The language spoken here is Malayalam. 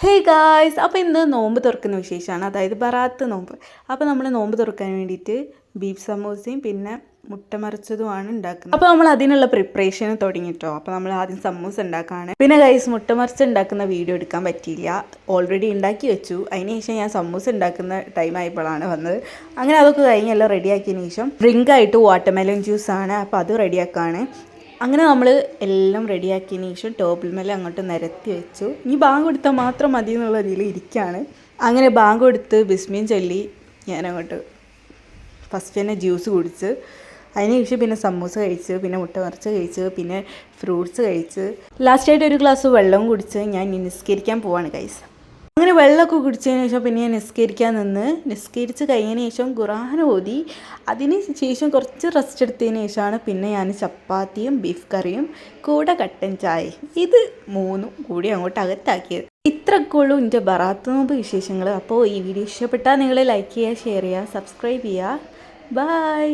ഹേ ഗായ്സ്, അപ്പോൾ ഇന്ന് നോമ്പ് തുറക്കുന്ന വിശേഷമാണ്, അതായത് ബറാത്ത് നോമ്പ്. അപ്പോൾ നമ്മൾ നോമ്പ് തുറക്കാൻ വേണ്ടിയിട്ട് ബീഫ് സമൂസയും പിന്നെ മുട്ട മറിച്ചതുമാണ് ഉണ്ടാക്കുന്നത്. അപ്പോൾ നമ്മൾ അതിനുള്ള പ്രിപ്പറേഷൻ തുടങ്ങിയിട്ടോ. അപ്പോൾ നമ്മൾ ആദ്യം സമൂസ ഉണ്ടാക്കുകയാണ്. പിന്നെ ഗൈസ്, മുട്ട മറിച്ച് ഉണ്ടാക്കുന്ന വീഡിയോ എടുക്കാൻ പറ്റിയില്ല, ഓൾറെഡി ഉണ്ടാക്കി വെച്ചു. അതിന് ശേഷം ഞാൻ സമൂസ ഉണ്ടാക്കുന്ന ടൈം ആയപ്പോഴാണ് വന്നത്. അങ്ങനെ അതൊക്കെ കഴിഞ്ഞ് എല്ലാം റെഡിയാക്കിയതിന് ശേഷം ഡ്രിങ്കായിട്ട് വാട്ടർമെലൺ ജ്യൂസാണ്, അപ്പോൾ അത് റെഡിയാക്കുകയാണ്. അങ്ങനെ നമ്മൾ എല്ലാം റെഡിയാക്കിയതിന് ശേഷം ടേബിൾ മേലെ അങ്ങോട്ട് നിരത്തി വെച്ചു. ഇനി ബാങ്ക് കൊടുത്താൽ മാത്രം മതി എന്നുള്ള രീതിയിൽ ഇരിക്കുകയാണ്. അങ്ങനെ ബാങ്ക് കൊടുത്ത് ബിസ്മിയും ചൊല്ലി ഞാനങ്ങോട്ട് ഫസ്റ്റ് തന്നെ ജ്യൂസ് കുടിച്ച്, അതിന് ശേഷം പിന്നെ സമൂസ കഴിച്ച്, പിന്നെ മുട്ട മറിച്ച് കഴിച്ച്, പിന്നെ ഫ്രൂട്ട്സ് കഴിച്ച്, ലാസ്റ്റായിട്ട് ഒരു ഗ്ലാസ് വെള്ളവും കുടിച്ച് ഞാൻ നിസ്കരിക്കാൻ പോവാണ് ഗൈസ്. അങ്ങനെ വെള്ളമൊക്കെ കുടിച്ചതിന് ശേഷം പിന്നെ ഞാൻ നിസ്കരിക്കാൻ നിന്ന്, നിസ്കരിച്ച് കഴിഞ്ഞതിന് ശേഷം ഖുർആൻ ഓതി. അതിന് ശേഷം കുറച്ച് റെസ്റ്റ് എടുത്തതിന് ശേഷമാണ് പിന്നെ ഞാൻ ചപ്പാത്തിയും ബീഫ് കറിയും കൂടെ കട്ടൻ ചായയും ഇത് മൂന്നും കൂടി അങ്ങോട്ട് അകത്താക്കിയത്. ഇത്രയൊക്കെ ഉള്ളൂ എൻ്റെ ബറാത്ത് നോമ്പ് വിശേഷങ്ങൾ. അപ്പോൾ ഈ വീഡിയോ ഇഷ്ടപ്പെട്ടാൽ നിങ്ങൾ ലൈക്ക് ചെയ്യുക, ഷെയർ ചെയ്യുക, സബ്സ്ക്രൈബ് ചെയ്യുക. ബൈ.